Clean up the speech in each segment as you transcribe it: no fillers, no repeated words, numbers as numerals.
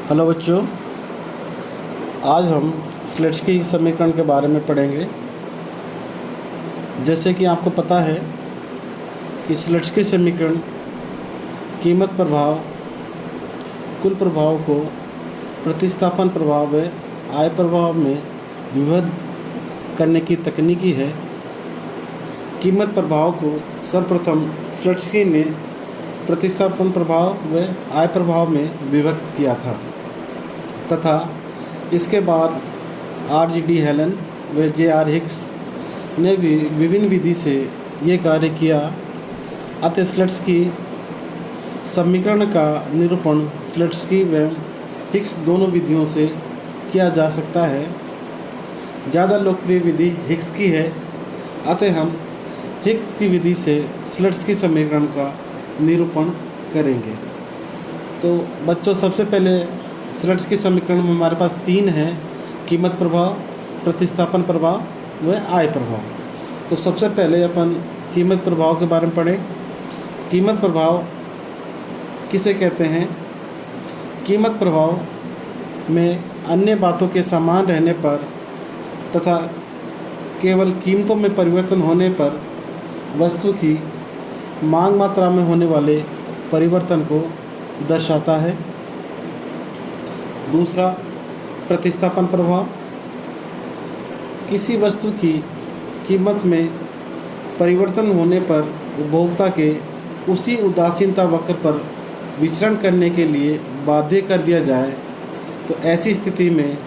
Hello बच्चों, आज हम स्लेट्सकी समीकरण के बारे में पढ़ेंगे। जैसे कि आपको पता है कि स्लेट्सकी समीकरण कीमत प्रभाव, कुल प्रभाव को प्रतिस्थापन प्रभाव व आय प्रभाव में विभक्त करने की तकनीकी है। कीमत प्रभाव को सर्वप्रथम स्लेट्सकी ने प्रतिस्थापन प्रभाव व आय प्रभाव में विभक्त किया था तथा इसके बाद R.G.D. हेलन व J.R. हिक्स ने भी विभिन्न विधि से ये कार्य किया। अतः स्लेट्सकी समीकरण का निरूपण स्लेट्सकी व हिक्स दोनों विधियों से किया जा सकता है। ज़्यादा लोकप्रिय विधि हिक्स की है, अतः हम हिक्स की विधि से स्लेट्सकी समीकरण का निरूपण करेंगे। तो बच्चों, सबसे पहले स्लेट्सकी समीकरण में हमारे पास तीन हैं: कीमत प्रभाव, प्रतिस्थापन प्रभाव व आय प्रभाव। तो सबसे पहले अपन कीमत प्रभाव के बारे में पढ़ें। कीमत प्रभाव किसे कहते हैं? कीमत प्रभाव में अन्य बातों के समान रहने पर तथा केवल कीमतों में परिवर्तन होने पर वस्तु की मांग मात्रा में होने वाले परिवर्तन को दर्शाता है। दूसरा, प्रतिस्थापन प्रभाव किसी वस्तु की कीमत में परिवर्तन होने पर उपभोक्ता के उसी उदासीनता वक्र पर विचरण करने के लिए बाध्य कर दिया जाए, तो ऐसी स्थिति में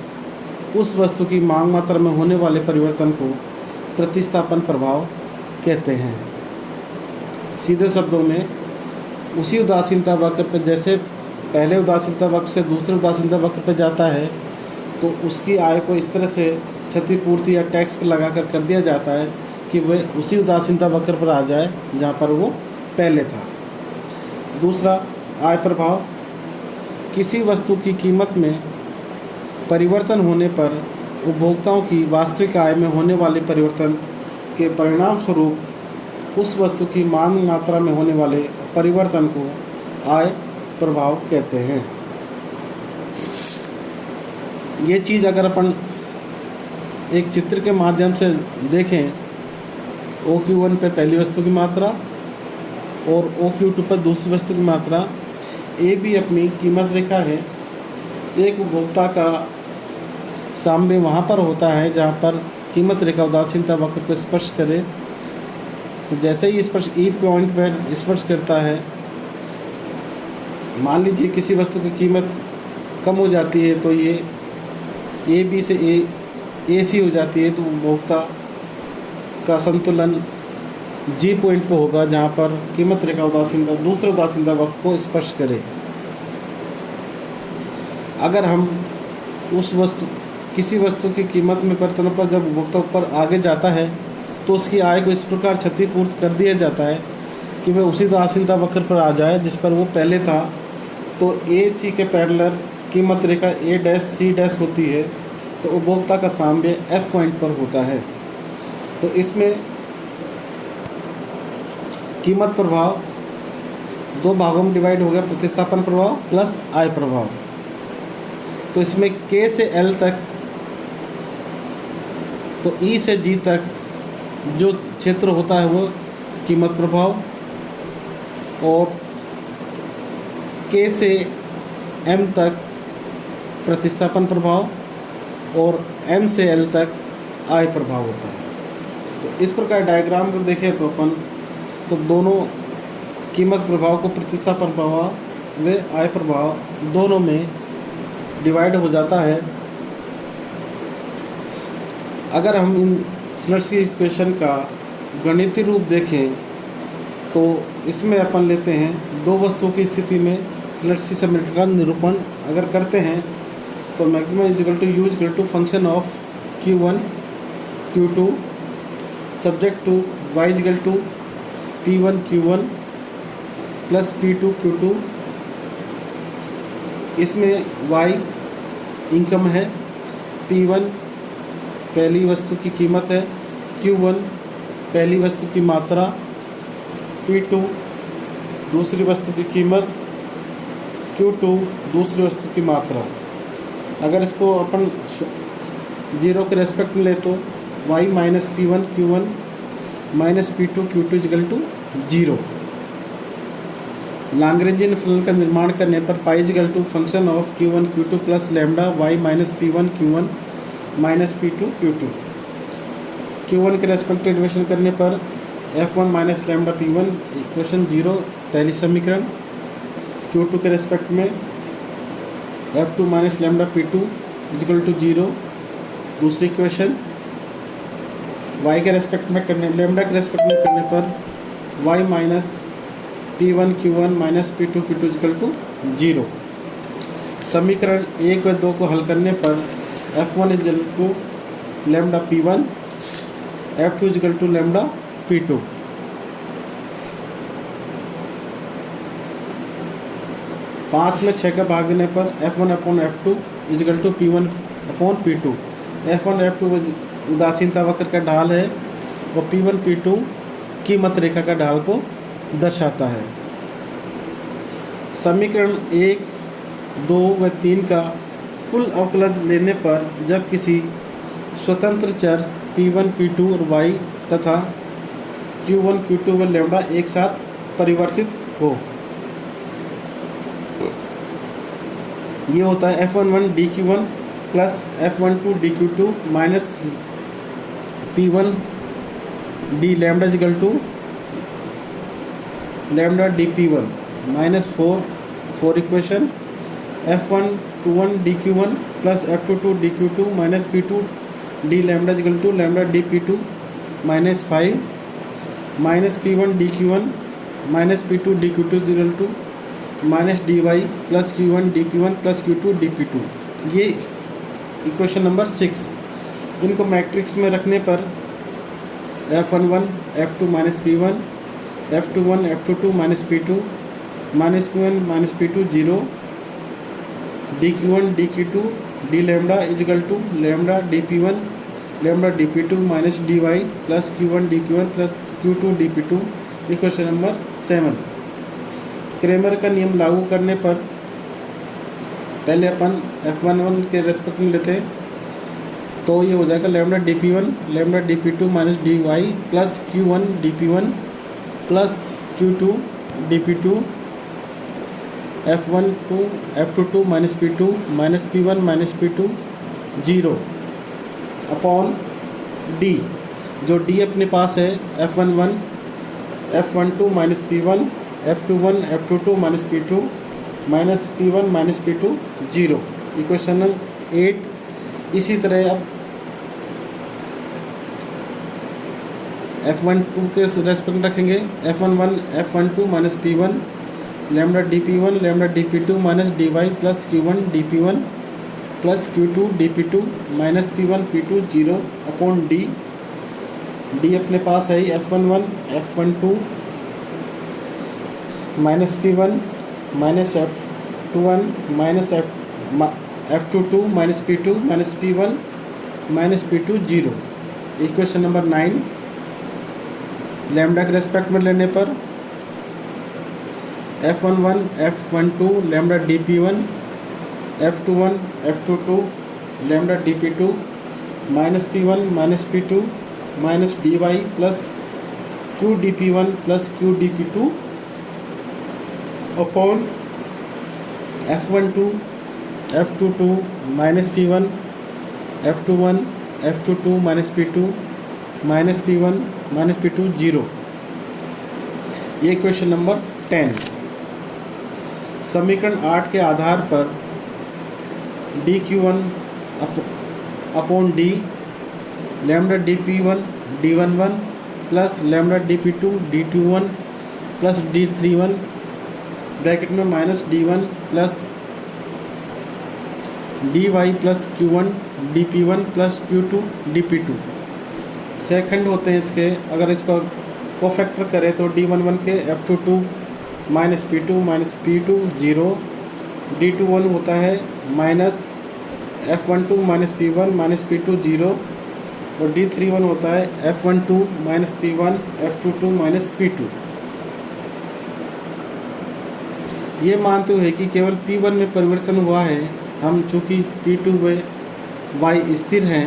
उस वस्तु की मांग मात्रा में होने वाले परिवर्तन को प्रतिस्थापन प्रभाव कहते हैं। सीधे शब्दों में, उसी उदासीनता वक्र पर, जैसे पहले उदासीनता वक्र से दूसरे उदासीनता वक्र पर जाता है, तो उसकी आय को इस तरह से क्षतिपूर्ति या टैक्स लगाकर कर दिया जाता है कि वह उसी उदासीनता वक्र पर आ जाए जहाँ पर वो पहले था। दूसरा, आय प्रभाव किसी वस्तु की कीमत में परिवर्तन होने पर उपभोक्ताओं की वास्तविक आय में होने वाले परिवर्तन के परिणाम स्वरूप उस वस्तु की मांग मात्रा में होने वाले परिवर्तन को आय प्रभाव कहते हैं। ये चीज़ अगर अपन एक चित्र के माध्यम से देखें, OQ1 पे पहली वस्तु की मात्रा और OQ2 पर दूसरी वस्तु की मात्रा, ए भी अपनी कीमत रेखा है। एक उपभोक्ता का साम्य वहाँ पर होता है जहाँ पर कीमत रेखा उदासीनता वक्र को स्पर्श करे। तो जैसे ही स्पर्श ई पॉइंट पर स्पर्श करता है, मान लीजिए किसी वस्तु की कीमत कम हो जाती है तो ये ए बी से ए सी हो जाती है, तो उपभोक्ता का संतुलन जी पॉइंट पर होगा जहाँ पर कीमत रेखा उदासीनता दूसरे उदासीनता वक्र को स्पर्श करे। अगर हम किसी वस्तु की कीमत में परिवर्तन पर जब उपभोक्ता ऊपर आगे जाता है तो उसकी आय को इस प्रकार क्षतिपूर्त कर दिया जाता है कि वह उसी उदासीनता वक्र पर आ जाए जिस पर वो पहले था। तो ए सी के पैरेलल कीमत रेखा ए डैश सी डैश होती है, तो उपभोक्ता का साम्य एफ पॉइंट पर होता है। तो इसमें कीमत प्रभाव दो भागों में डिवाइड हो गया, प्रतिस्थापन प्रभाव प्लस आय प्रभाव। तो इसमें के से एल तक, तो ई से जी तक जो क्षेत्र होता है वो कीमत प्रभाव, और के से एम तक प्रतिस्थापन प्रभाव, और एम से एल तक आय प्रभाव होता है। तो इस प्रकार डायग्राम को देखें तो अपन तो दोनों कीमत प्रभाव को प्रतिस्थापन प्रभाव व आय प्रभाव दोनों में डिवाइड हो जाता है। अगर हम इन स्लेट्सकी इक्वेशन का गणितीय रूप देखें तो इसमें अपन लेते हैं दो वस्तुओं की स्थिति में स्लेट्सकी समीकरण का निरूपण अगर करते हैं तो maximum equal to U equal to function of Q1 Q2 subject to y equal to P1 Q1 plus P2 Q2। इसमें y इनकम है, P1 पहली वस्तु की कीमत है, Q1 पहली वस्तु की मात्रा, P2 दूसरी वस्तु की कीमत, Q2 दूसरी वस्तु की मात्रा। अगर इसको अपन जीरो के रेस्पेक्ट में ले तो y minus P1 Q1 minus P2 Q2 equal to 0। Lagrangian फलन का निर्माण करने पर pi equal to function of Q1 Q2 plus lambda y minus P1 Q1 minus P2 Q2। Q1 के रेस्पेक्ट में डेरिवेशन करने पर F1 minus lambda P1 equation 0 पहली समीकरण। Q2 के रेस्पेक्ट में F2 minus lambda P2 equal to 0 दूसरी equation. y के रेस्पेक्ट में करने लैम्डा के रेस्पेक्ट में करने पर y minus P1 Q1 minus P2 Q2 equal to 0। समीकरण 1 व 2 को हल करने पर F1 equal to lambda P1 F2 equal to lambda P2। पाँच में 6 का भाग देने पर F1 upon F2 equal to P1 upon P2। F1 F2 उदासीनता वक्र का ढाल है और P1 P2 कीमत रेखा का ढाल को दर्शाता है। समीकरण 1, 2 व 3 का कुल अवकलन लेने पर जब किसी स्वतंत्र चर P1 P2 और y तथा Q1 Q2 व लैम्डा एक साथ परिवर्तित हो, ये होता है F11 dQ1 plus F12 dQ2 minus P1 d lambda equal to lambda dP1 minus 4 equation. F121 dQ1 plus F22 dQ2 minus P2 d lambda equal to lambda dP2 minus 5 minus P1 dQ1 minus P2 dQ2 equal to minus dy plus Q1 dP1 plus Q2 dP2। ये equation number 6। इनको matrix में रखने पर F11 F2 minus P1 F21 F22 minus P2 minus P1 minus P2 0 dQ1 dQ2 d lambda equal to lambda dP1 lambda dP2 minus dy plus Q1 dP1 plus Q2 dP2। Equation number 7। Cramer का नियम लागू करने पर पहले अपन F11 के respect में लेते हैं तो ये हो जाएगा lambda dP1 lambda dP2 minus dy plus Q1 dP1 plus Q2 dP2 F22 minus P2 minus P1 minus P2 0 upon D। जो D अपने पास है F11 F12 minus P1 F21 F22 minus P2 minus P1 minus P2 0। Equation 8। इसी तरह अब F12 के respect रखेंगे F11 F12 minus P1 lambda dP1 lambda dP2 minus dy plus Q1 dP1 plus Q2 dP2 minus P1 P2 0 upon D। D अपने पास है F11 F12 minus P1 minus F21 minus F22 minus P2 minus P1 minus P2 0। Equation number 9। Lambda के respect में लेने पर F11 F12 lambda dP1 F21 F22 lambda dP2 minus P1 minus P2 minus dy plus Q dP1 plus Q dP2 upon F12 F22 minus P1 F21 F22 minus P2 minus P1 minus P2 0। ये question number 10। समीकरण 8 के आधार पर dQ1 upon D lambda dP1 D11 plus lambda dP2 D21 plus D31 bracket में minus D1 plus dy plus Q1 dP1 plus Q2 dP2 second होते हैं इसके। अगर इसका कोफैक्टर करें तो D11 के F22 minus P2 minus P2 0 D21 होता है minus F12 minus P1 minus P2 0 और D31 होता है F12 minus P1 F22 minus P2। ये मानते हुए कि केवल P1 में परिवर्तन हुआ है, हम चूँकि P2 में y स्थिर हैं,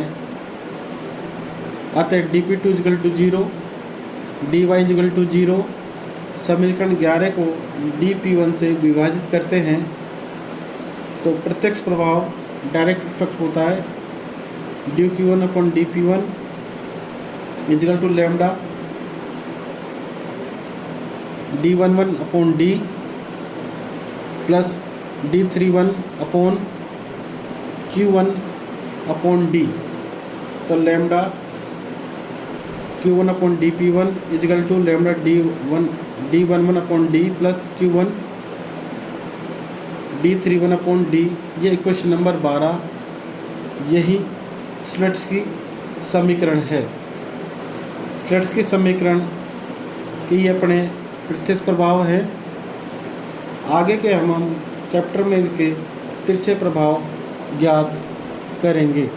अतः dP2 equal to 0, dy equal to 0। समीकरण 11 को dP1 से विभाजित करते हैं तो प्रत्यक्ष प्रभाव डायरेक्ट इफेक्ट होता है। dQ1 upon dP1 equal to lambda d11 upon d plus d31 upon Q1 upon d। तो lambda Q1 upon dP1 equal to lambda d11 upon d plus Q1 d31 upon d। ये equation number 12, यही स्लट्स की समीकरण है। स्लट्स की समीकरण की अपने प्रत्यक्ष प्रभाव है। आगे के हम चैप्टर में इनके तिरछे प्रभाव ज्ञात करेंगे।